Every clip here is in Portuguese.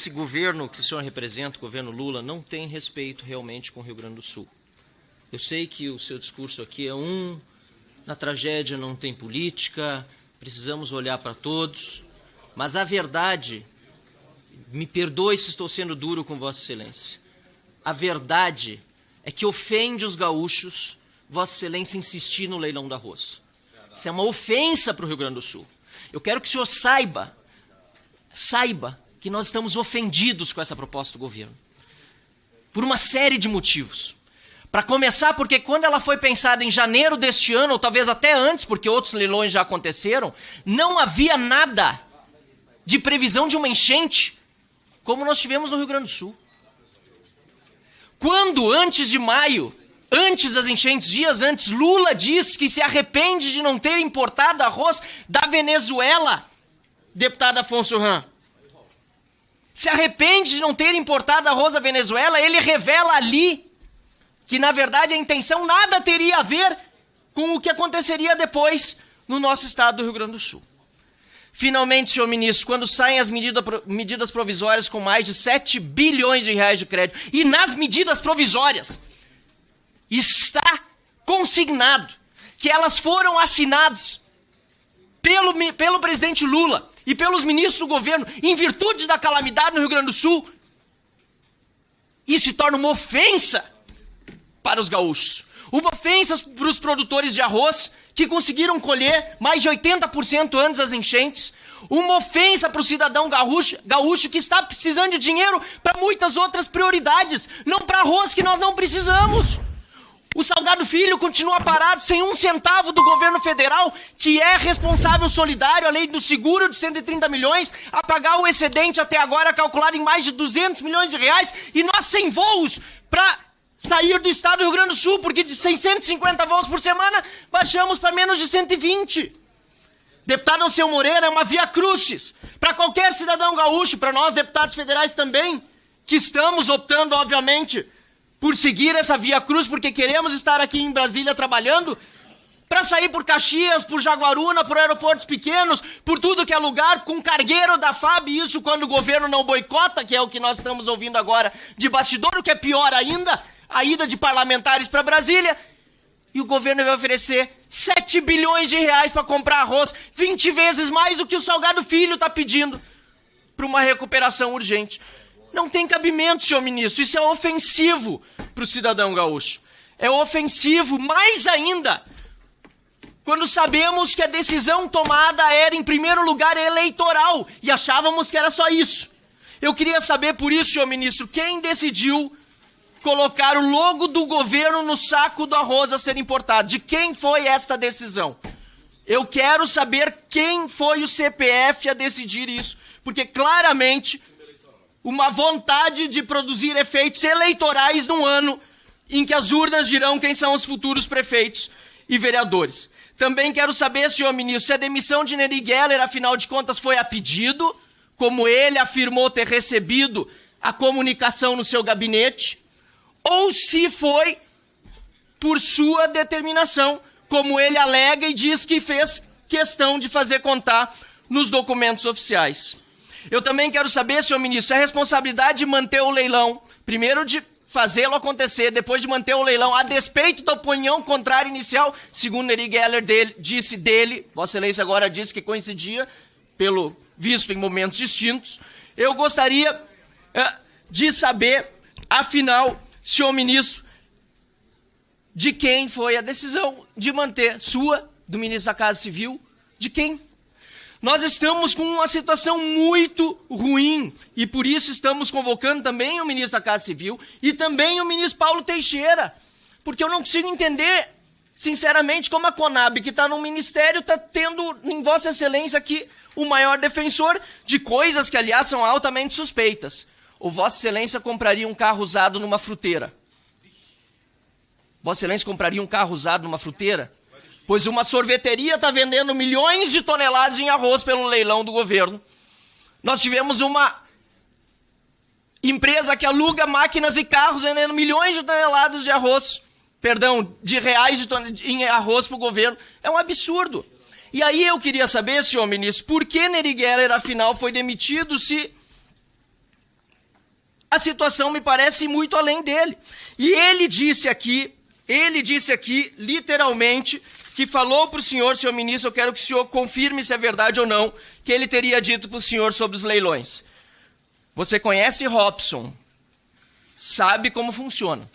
esse governo que o senhor representa, o governo Lula, não tem respeito realmente com o Rio Grande do Sul. Eu sei que o seu discurso aqui é na tragédia não tem política, precisamos olhar para todos, mas a verdade, me perdoe se estou sendo duro com Vossa Excelência, a verdade é que ofende os gaúchos Vossa Excelência insistir no leilão do arroz. Isso é uma ofensa para o Rio Grande do Sul. Eu quero que o senhor saiba que nós estamos ofendidos com essa proposta do governo. Por uma série de motivos. Para começar, porque quando ela foi pensada em janeiro deste ano, ou talvez até antes, porque outros leilões já aconteceram, não havia nada de previsão de uma enchente, como nós tivemos no Rio Grande do Sul. Quando, antes de maio, antes das enchentes, dias antes, Lula disse que se arrepende de não ter importado arroz da Venezuela, deputado Afonso Ram. Se arrepende de não ter importado arroz da Venezuela, ele revela ali que, na verdade, a intenção nada teria a ver com o que aconteceria depois no nosso estado do Rio Grande do Sul. Finalmente, senhor ministro, quando saem as medidas provisórias com mais de 7 bilhões de reais de crédito, e nas medidas provisórias está consignado que elas foram assinadas pelo presidente Lula e pelos ministros do governo em virtude da calamidade no Rio Grande do Sul, isso se torna uma ofensa para os gaúchos. Uma ofensa para os produtores de arroz que conseguiram colher mais de 80% antes das enchentes. Uma ofensa para o cidadão gaúcho que está precisando de dinheiro para muitas outras prioridades, não para arroz que nós não precisamos. O Salgado Filho continua parado sem um centavo do governo federal, que é responsável solidário, além do seguro de 130 milhões, a pagar o excedente até agora calculado em mais de 200 milhões de reais, e nós sem voos para sair do estado do Rio Grande do Sul, porque de 650 voos por semana, baixamos para menos de 120. Deputado Alceu Moreira, é uma via crucis para qualquer cidadão gaúcho, para nós deputados federais também, que estamos optando, obviamente, por seguir essa via cruz, porque queremos estar aqui em Brasília trabalhando, para sair por Caxias, por Jaguaruna, por aeroportos pequenos, por tudo que é lugar, com cargueiro da FAB, isso quando o governo não boicota, que é o que nós estamos ouvindo agora de bastidor, o que é pior ainda, a ida de parlamentares para Brasília, e o governo vai oferecer 7 bilhões de reais para comprar arroz, 20 vezes mais do que o Salgado Filho está pedindo, para uma recuperação urgente. Não tem cabimento, senhor ministro, isso é ofensivo para o cidadão gaúcho. É ofensivo mais ainda quando sabemos que a decisão tomada era, em primeiro lugar, eleitoral, e achávamos que era só isso. Eu queria saber, por isso, senhor ministro, quem decidiu colocar o logo do governo no saco do arroz a ser importado? De quem foi esta decisão? Eu quero saber quem foi o CPF a decidir isso, porque claramente uma vontade de produzir efeitos eleitorais num ano em que as urnas dirão quem são os futuros prefeitos e vereadores. Também quero saber, senhor ministro, se a demissão de Neri Geller, afinal de contas, foi a pedido, como ele afirmou ter recebido a comunicação no seu gabinete, ou se foi por sua determinação, como ele alega e diz que fez questão de fazer constar nos documentos oficiais. Eu também quero saber, senhor ministro, se a responsabilidade de manter o leilão, primeiro de fazê-lo acontecer, depois de manter o leilão, a despeito da opinião contrária inicial, segundo Neri Geller disse dele, Vossa Excelência agora disse que coincidia, pelo visto em momentos distintos, eu gostaria de saber, afinal, senhor ministro, de quem foi a decisão de manter, sua, do ministro da Casa Civil, de quem? Nós estamos com uma situação muito ruim e por isso estamos convocando também o ministro da Casa Civil e também o ministro Paulo Teixeira, porque eu não consigo entender, sinceramente, como a Conab, que está no ministério, está tendo em Vossa Excelência aqui o maior defensor de coisas que, aliás, são altamente suspeitas. Ou Vossa Excelência compraria um carro usado numa fruteira? Vossa Excelência compraria um carro usado numa fruteira? Pois uma sorveteria está vendendo milhões de toneladas em arroz pelo leilão do governo. Nós tivemos uma empresa que aluga máquinas e carros vendendo milhões de toneladas de arroz, de reais em arroz para o governo. É um absurdo. E aí eu queria saber, senhor ministro, por que Neri Geller, afinal, foi demitido se a situação me parece muito além dele. E ele disse aqui, literalmente, que falou para o senhor ministro, eu quero que o senhor confirme se é verdade ou não, que ele teria dito para o senhor sobre os leilões. Você conhece Robson, sabe como funciona.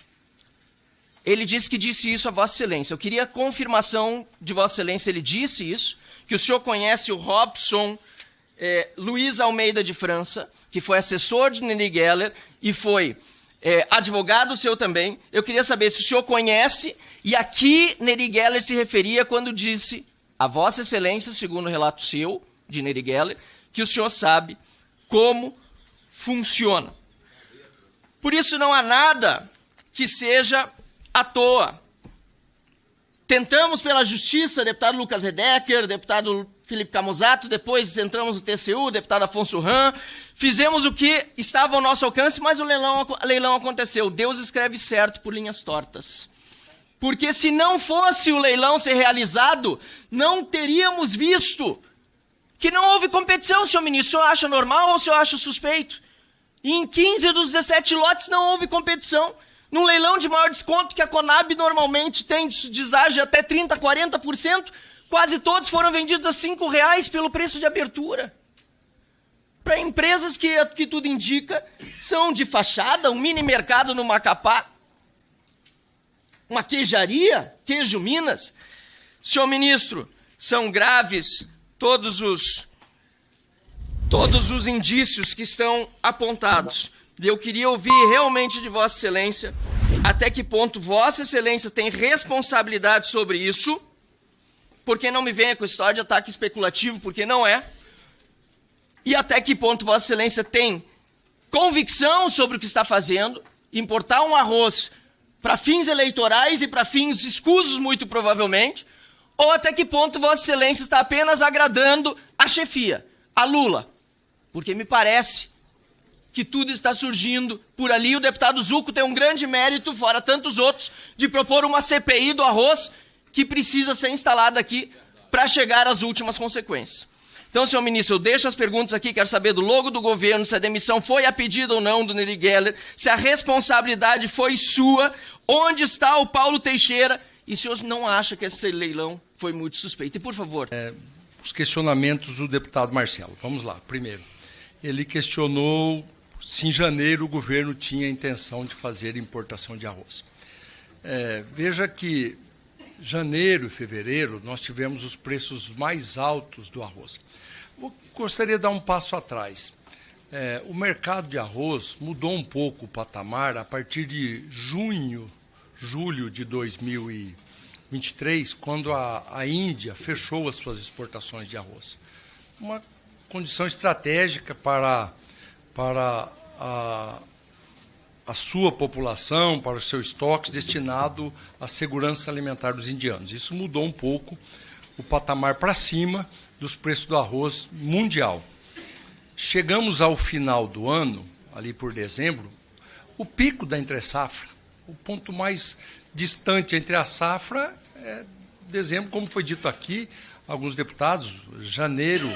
Ele disse que disse isso a Vossa Excelência. Eu queria a confirmação de Vossa Excelência, ele disse isso, que o senhor conhece o Robson Luiz Almeida de França, que foi assessor de Neri Geller e foi advogado seu também. Eu queria saber se o senhor conhece, e aqui Neri Geller se referia quando disse a Vossa Excelência, segundo o relato seu, de Neri Geller, que o senhor sabe como funciona. Por isso não há nada que seja à toa. Tentamos pela justiça, deputado Lucas Redecker, deputado Felipe Camusato, depois entramos no TCU, deputado Afonso Ram, fizemos o que estava ao nosso alcance, mas o leilão aconteceu. Deus escreve certo por linhas tortas. Porque se não fosse o leilão ser realizado, não teríamos visto que não houve competição, senhor ministro. O senhor acha normal ou o senhor acha suspeito? E em 15 dos 17 lotes não houve competição. Num leilão de maior desconto que a Conab normalmente tem de deságio até 30%, 40%, quase todos foram vendidos a R$5 pelo preço de abertura. Para empresas que tudo indica, são de fachada, um mini mercado no Macapá, uma queijaria, Queijo Minas. Senhor ministro, são graves todos os indícios que estão apontados. E eu queria ouvir realmente de Vossa Excelência até que ponto Vossa Excelência tem responsabilidade sobre isso, porque não me venha com história de ataque especulativo, porque não é, e até que ponto Vossa Excelência tem convicção sobre o que está fazendo, importar um arroz para fins eleitorais e para fins escusos, muito provavelmente, ou até que ponto Vossa Excelência está apenas agradando a chefia, a Lula, porque me parece que tudo está surgindo por ali. O deputado Zucco tem um grande mérito, fora tantos outros, de propor uma CPI do arroz que precisa ser instalada aqui para chegar às últimas consequências. Então, senhor ministro, eu deixo as perguntas aqui, quero saber do logo do governo, se a demissão foi a pedido ou não do Neri Geller, se a responsabilidade foi sua, onde está o Paulo Teixeira, e se o senhor não acha que esse leilão foi muito suspeito. E, por favor. Os questionamentos do deputado Marcelo. Vamos lá. Primeiro, ele questionou se em janeiro o governo tinha a intenção de fazer importação de arroz. Veja que janeiro e fevereiro nós tivemos os preços mais altos do arroz. Gostaria de dar um passo atrás. O mercado de arroz mudou um pouco o patamar a partir de julho de 2023, quando a Índia fechou as suas exportações de arroz. Uma condição estratégica para a sua população, para os seus estoques, destinado à segurança alimentar dos indianos. Isso mudou um pouco o patamar para cima dos preços do arroz mundial. Chegamos ao final do ano, ali por dezembro, o pico da entre-safra. O ponto mais distante entre a safra é dezembro, como foi dito aqui, alguns deputados, janeiro,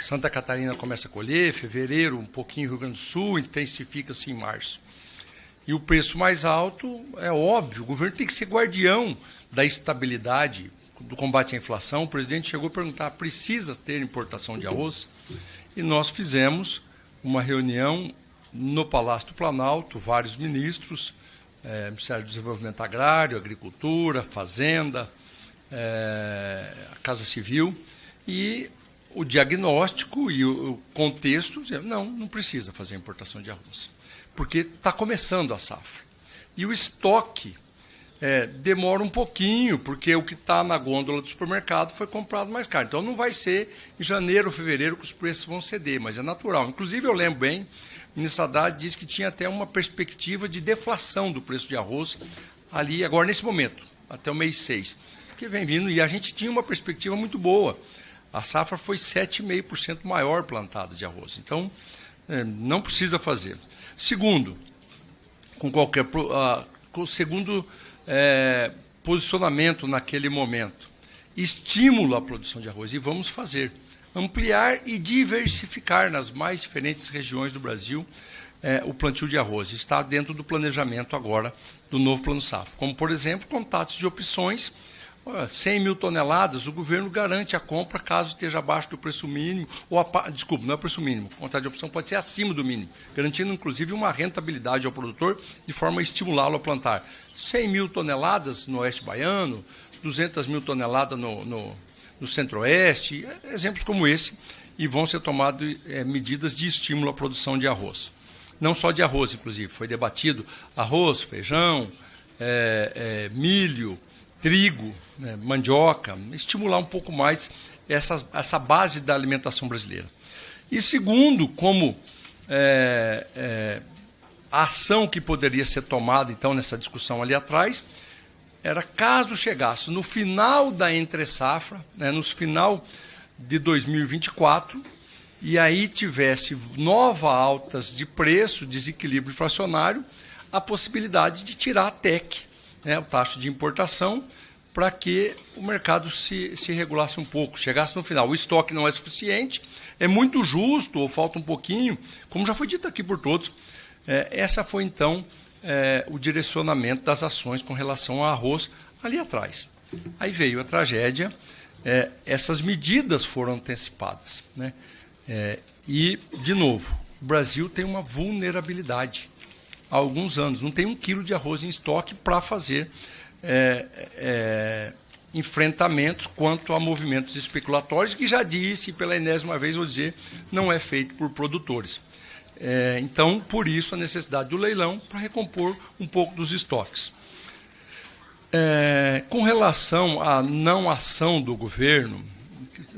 Santa Catarina começa a colher, fevereiro, um pouquinho Rio Grande do Sul, intensifica-se em março. E o preço mais alto, é óbvio, o governo tem que ser guardião da estabilidade, do combate à inflação. O presidente chegou a perguntar, precisa ter importação de arroz? E nós fizemos uma reunião no Palácio do Planalto, vários ministros, Ministério do Desenvolvimento Agrário, Agricultura, Fazenda, a Casa Civil, e o diagnóstico e o contexto, não precisa fazer importação de arroz, porque está começando a safra. E o estoque demora um pouquinho, porque o que está na gôndola do supermercado foi comprado mais caro. Então não vai ser em janeiro ou fevereiro que os preços vão ceder, mas é natural. Inclusive, eu lembro bem, o ministro Haddad disse que tinha até uma perspectiva de deflação do preço de arroz ali, agora nesse momento, até o mês 6. Que vem vindo, e a gente tinha uma perspectiva muito boa. A safra foi 7,5% maior plantada de arroz. Então, não precisa fazer. Segundo, segundo posicionamento naquele momento, estímulo à produção de arroz, e vamos fazer. Ampliar e diversificar nas mais diferentes regiões do Brasil, o plantio de arroz. Está dentro do planejamento agora do novo Plano Safra. Como, por exemplo, contatos de opções, 100 mil toneladas, o governo garante a compra caso esteja abaixo do preço mínimo, desculpa, não é o preço mínimo, o contrato de opção pode ser acima do mínimo, garantindo inclusive uma rentabilidade ao produtor, de forma a estimulá-lo a plantar. 100 mil toneladas no Oeste Baiano, 200 mil toneladas no Centro-Oeste, exemplos como esse, e vão ser tomadas medidas de estímulo à produção de arroz. Não só de arroz, inclusive, foi debatido arroz, feijão, milho, trigo, mandioca, estimular um pouco mais essa base da alimentação brasileira. E segundo, como a ação que poderia ser tomada, então, nessa discussão ali atrás, era caso chegasse no final da entre-safra, no final de 2024, e aí tivesse nova altas de preço, desequilíbrio inflacionário, a possibilidade de tirar a TEC, a taxa de importação, para que o mercado se regulasse um pouco, chegasse no final. O estoque não é suficiente, é muito justo, ou falta um pouquinho, como já foi dito aqui por todos. Essa foi, então, o direcionamento das ações com relação ao arroz ali atrás. Aí veio a tragédia, essas medidas foram antecipadas, e, de novo, o Brasil tem uma vulnerabilidade há alguns anos. Não tem 1 quilo de arroz em estoque para fazer enfrentamentos quanto a movimentos especulatórios, que já disse, pela enésima vez vou dizer, não é feito por produtores. Então, por isso, a necessidade do leilão para recompor um pouco dos estoques. Com relação à não ação do governo,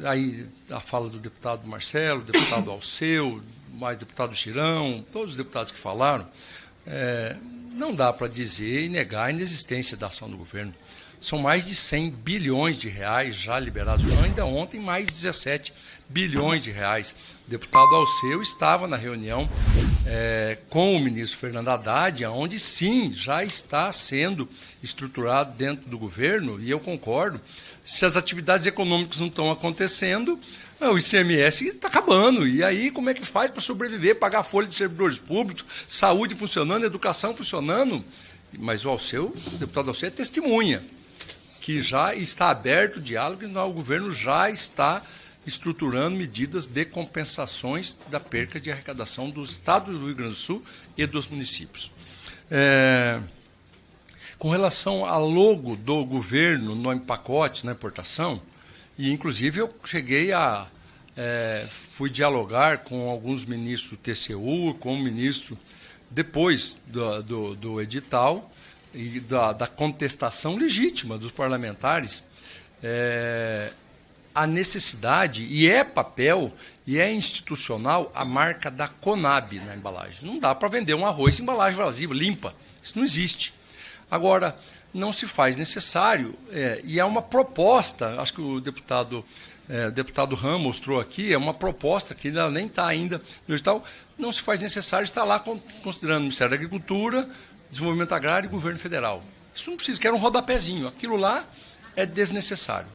aí a fala do deputado Marcelo, deputado Alceu, mais deputado Girão, todos os deputados que falaram, não dá para dizer e negar a inexistência da ação do governo. São mais de 100 bilhões de reais já liberados. Ainda ontem, mais 17 bilhões de reais. O deputado Alceu estava na reunião com o ministro Fernando Haddad, onde sim, já está sendo estruturado dentro do governo, e eu concordo. Se as atividades econômicas não estão acontecendo, o ICMS está acabando. E aí, como é que faz para sobreviver, pagar a folha de servidores públicos, saúde funcionando, educação funcionando? Mas o deputado Alceu é testemunha que já está aberto o diálogo e o governo já está estruturando medidas de compensações da perca de arrecadação do Estado do Rio Grande do Sul e dos municípios. Com relação ao logo do governo no pacote, na importação, e inclusive eu fui dialogar com alguns ministros do TCU, com o ministro, depois do edital e da contestação legítima dos parlamentares, a necessidade, e é papel, e é institucional, a marca da Conab na embalagem. Não dá para vender um arroz em embalagem vazia, limpa. Isso não existe. Agora, não se faz necessário, e é uma proposta, acho que o deputado Ram mostrou aqui, é uma proposta que ainda nem está ainda no edital, não se faz necessário estar lá considerando o Ministério da Agricultura, Desenvolvimento Agrário e Governo Federal. Isso não precisa, quer um rodapézinho, aquilo lá é desnecessário.